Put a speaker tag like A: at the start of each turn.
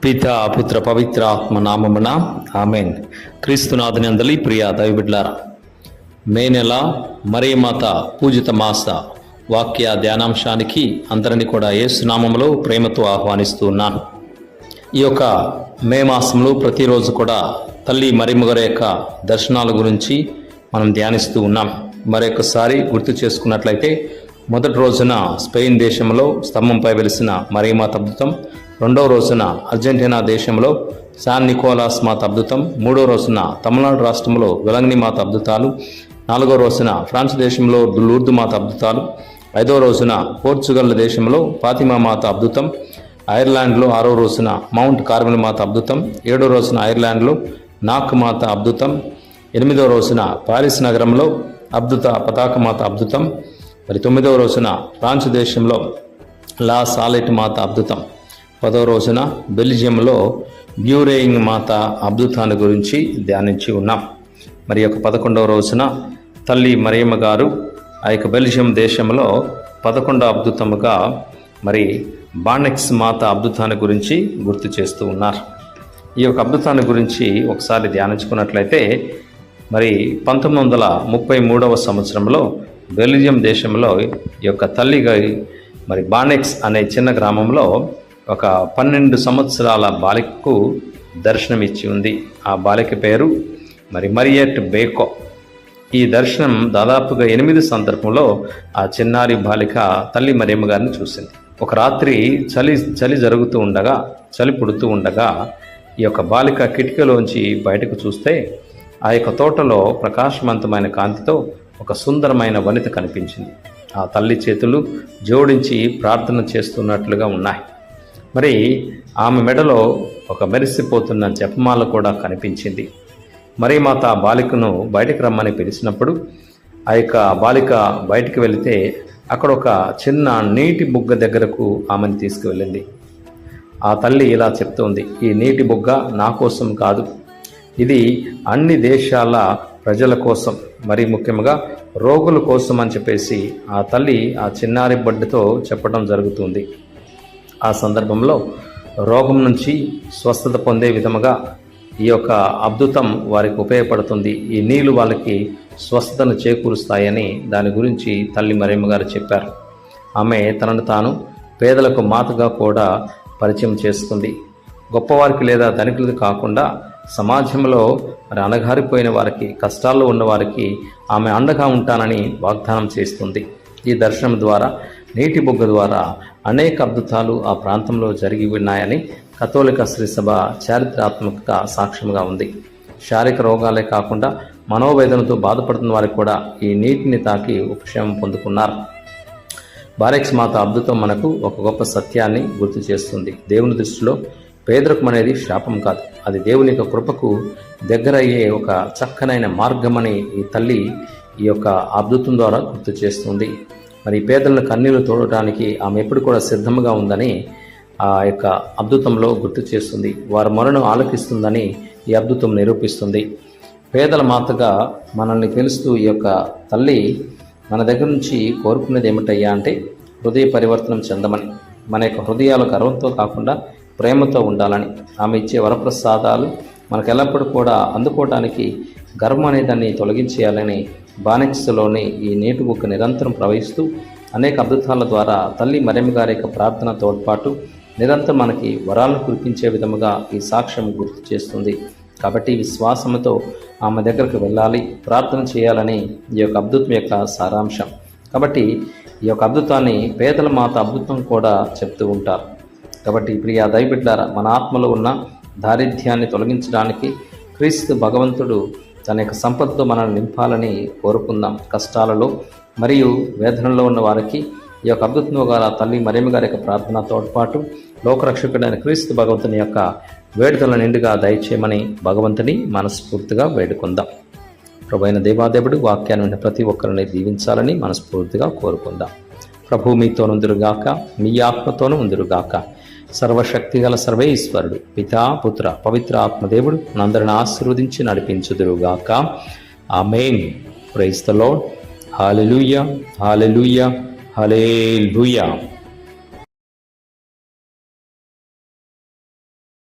A: పితా పుత్ర పవిత్ర ఆత్మ నామమున ఆమెన్. క్రీస్తునాథుని అందలి ప్రియ దైవబిడ్లారా, మే నెల మరియమాత పూజిత మాస వాక్య ధ్యానాంశానికి అందరినీ కూడా యేసునామములో ప్రేమతో ఆహ్వానిస్తూ ఉన్నాను. ఈ యొక్క మే మాసంలో ప్రతిరోజు కూడా తల్లి మరియమ్మ గారి యొక్క దర్శనాల గురించి మనం ధ్యానిస్తూ ఉన్నాం. మరొకసారి గుర్తు చేసుకున్నట్లయితే, మొదటి రోజున స్పెయిన్ దేశంలో స్తంభంపై వెలిసిన మరియమాత అద్భుతం, రెండవ రోజున అర్జెంటీనా దేశంలో శాన్ నికోలాస్ మాత అద్భుతం, మూడో రోజున తమిళనాడు రాష్ట్రంలో వెలంగిని మాత అద్భుతాలు, నాలుగో రోజున ఫ్రాన్స్ దేశంలో లూర్దు మాత అద్భుతాలు, ఐదో రోజున పోర్చుగల్ దేశంలో ఫాతిమా మాత అద్భుతం, ఐర్లాండ్లో ఆరో రోజున మౌంట్ కార్మెల్ మాత అద్భుతం, ఏడో రోజున ఐర్లాండ్లో నాక్ మాత అద్భుతం, ఎనిమిదో రోజున పారిస్ నగరంలో అద్భుత పతాక మాత అద్భుతం, మరి తొమ్మిదవ రోజున ఫ్రాన్స్ దేశంలో లా సాలెట్ మాత అద్భుతం, పదవ రోజున బెల్జియంలో బ్యూరేయింగ్ మాత అద్భుతాన్ని గురించి ధ్యానించి ఉన్నాం. మరి యొక్క 11వ రోజున తల్లి మరియమ్మ గారు ఆ యొక్క బెల్జియం దేశంలో 11వ అద్భుతముగా మరి బానెక్స్ మాత అద్భుతాన్ని గురించి గుర్తు చేస్తూ ఉన్నారు. ఈ యొక్క అద్భుతాన్ని గురించి ఒకసారి ధ్యానించుకున్నట్లయితే, మరి 1933వ సంవత్సరంలో బెల్జియం దేశంలో ఈ యొక్క తల్లి గారి మరి బానెక్స్ అనే చిన్న గ్రామంలో ఒక 12 సంవత్సరాల బాలికకు దర్శనమిచ్చి ఉంది. ఆ బాలిక పేరు మరి మరియట్ బేకో. ఈ దర్శనం దాదాపుగా 8 సందర్భంలో ఆ చిన్నారి బాలిక తల్లి మరియమ్మ గారిని చూసింది. ఒక రాత్రి చలి జరుగుతూ ఉండగా, చలి పుడుతూ ఉండగా ఈ యొక్క బాలిక కిటికీలోంచి బయటకు చూస్తే ఆ యొక్క తోటలో ప్రకాశవంతమైన కాంతితో ఒక సుందరమైన వనిత కనిపించింది. ఆ తల్లి చేతులు జోడించి ప్రార్థన చేస్తున్నట్లుగా ఉన్నాయి. మరి ఆమె మెడలో ఒక మెరిసిపోతున్న జపమాల కూడా కనిపించింది. మరియమాత ఆ బాలికను బయటకు రమ్మని పిలిచినప్పుడు ఆ యొక్క బాలిక బయటికి వెళితే అక్కడ ఒక చిన్న నీటి బుగ్గ దగ్గరకు ఆమెను తీసుకువెళ్ళింది. ఆ తల్లి ఇలా చెప్తోంది, ఈ నీటి బుగ్గ నా కోసం కాదు, ఇది అన్ని దేశాల ప్రజల కోసం, మరి ముఖ్యంగా రోగుల కోసం అని చెప్పేసి ఆ తల్లి ఆ చిన్నారి బొడ్డుతో చెప్పడం జరుగుతుంది. ఆ సందర్భంలో రోగం నుంచి స్వస్థత పొందే విధముగా ఈ యొక్క అద్భుతం వారికి ఉపయోగపడుతుంది. ఈ నీళ్లు వాళ్ళకి స్వస్థతను చేకూరుస్తాయని దాని గురించి తల్లి మరియమ్మ గారు చెప్పారు. ఆమె తనను తాను పేదలకు మాతగా కూడా పరిచయం చేసుకుంది. గొప్పవారికి లేదా ధనికులకు కాకుండా సమాజంలో మరి అణగారిపోయిన వారికి, కష్టాల్లో ఉన్న వారికి ఆమె అండగా ఉంటానని వాగ్దానం చేస్తుంది. ఈ దర్శనం ద్వారా, నీటి బొగ్గ ద్వారా అనేక అద్భుతాలు ఆ ప్రాంతంలో జరిగి ఉన్నాయని కథోలిక శ్రీసభ చారిత్రాత్మక సాక్ష్యంగా ఉంది. శారీరక రోగాలే కాకుండా మనోవేదనతో బాధపడుతున్న వారికి కూడా ఈ నీటిని తాకి ఉపశమనం పొందుకున్నారు. బానెక్స్ మాత అద్భుతం మనకు ఒక గొప్ప సత్యాన్ని గుర్తు చేస్తుంది. దేవుని దృష్టిలో పేదరికం అనేది శాపం కాదు, అది దేవుని యొక్క కృపకు దగ్గరయ్యే ఒక చక్కనైన మార్గమని ఈ తల్లి ఈ యొక్క అద్భుతం ద్వారా గుర్తు చేస్తుంది. మరి పేదలను కన్నీళ్లు తోడటానికి ఆమె ఎప్పుడు కూడా సిద్ధంగా ఉందని ఆ యొక్క అద్భుతంలో గుర్తు చేస్తుంది. వారి మొరను ఆలకిస్తుందని ఈ అద్భుతం నిరూపిస్తుంది. పేదల మాతగా మనల్ని పిలుస్తూ ఈ యొక్క తల్లి మన దగ్గర నుంచి కోరుకునేది ఏమిటయ్యా అంటే, హృదయ పరివర్తనం చెందమని, మన యొక్క హృదయాలు గర్వంతో కాకుండా ప్రేమతో ఉండాలని, ఆమె ఇచ్చే వరప్రసాదాలు మనకు ఎల్లప్పుడూ కూడా అందుకోవడానికి గర్వం అనే దాన్ని తొలగించేయాలని బానెక్స్లోని ఈ నీటి బుగ్గ నిరంతరం ప్రవహిస్తూ అనేక అద్భుతాల ద్వారా తల్లి మరియమ్మ గారి యొక్క ప్రార్థన తోడ్పాటు నిరంతరం మనకి వరాలను కురిపించే విధముగా ఈ సాక్ష్యం గుర్తు చేస్తుంది. కాబట్టి విశ్వాసంతో ఆమె దగ్గరకు వెళ్ళాలి, ప్రార్థన చేయాలని ఈ యొక్క అద్భుతం యొక్క సారాంశం. కాబట్టి ఈ యొక్క అద్భుతాన్ని పేదల మాత అద్భుతం కూడా చెప్తూ ఉంటారు. కాబట్టి ప్రియ దైవబిడ్లారా, మన ఆత్మలో ఉన్న దారిద్ర్యాన్ని తొలగించడానికి క్రీస్తు భగవంతుడు తన యొక్క సంపదతో మనల్ని నింపాలని కోరుకుందాం. కష్టాలలో మరియు వేదనలో ఉన్న వారికి ఈ యొక్క అద్భుతం ద్వారా తల్లి మరియమ్మ గారి యొక్క ప్రార్థన తోడ్పాటు లోకరక్షకుడైన క్రీస్తు భగవంతుని యొక్క వేడుకల నిండుగా దయచేయమని భగవంతుని మనస్ఫూర్తిగా వేడుకుందాం. ప్రభువైన దేవాదేవుడు వాక్యాన్ని విన్న ప్రతి ఒక్కరిని దీవించాలని మనస్ఫూర్తిగా కోరుకుందాం. ప్రభు మీతో ఉందురుగాక, మీ ఆత్మతోనూ ఉందురుగాక. సర్వశక్తిగల సర్వేశ్వరుడు పితా పుత్ర పవిత్ర ఆత్మదేవుడు మనందరిని ఆశీర్వదించి నడిపించుదురుగాక. Amen. Praise the Lord. Hallelujah, hallelujah, hallelujah.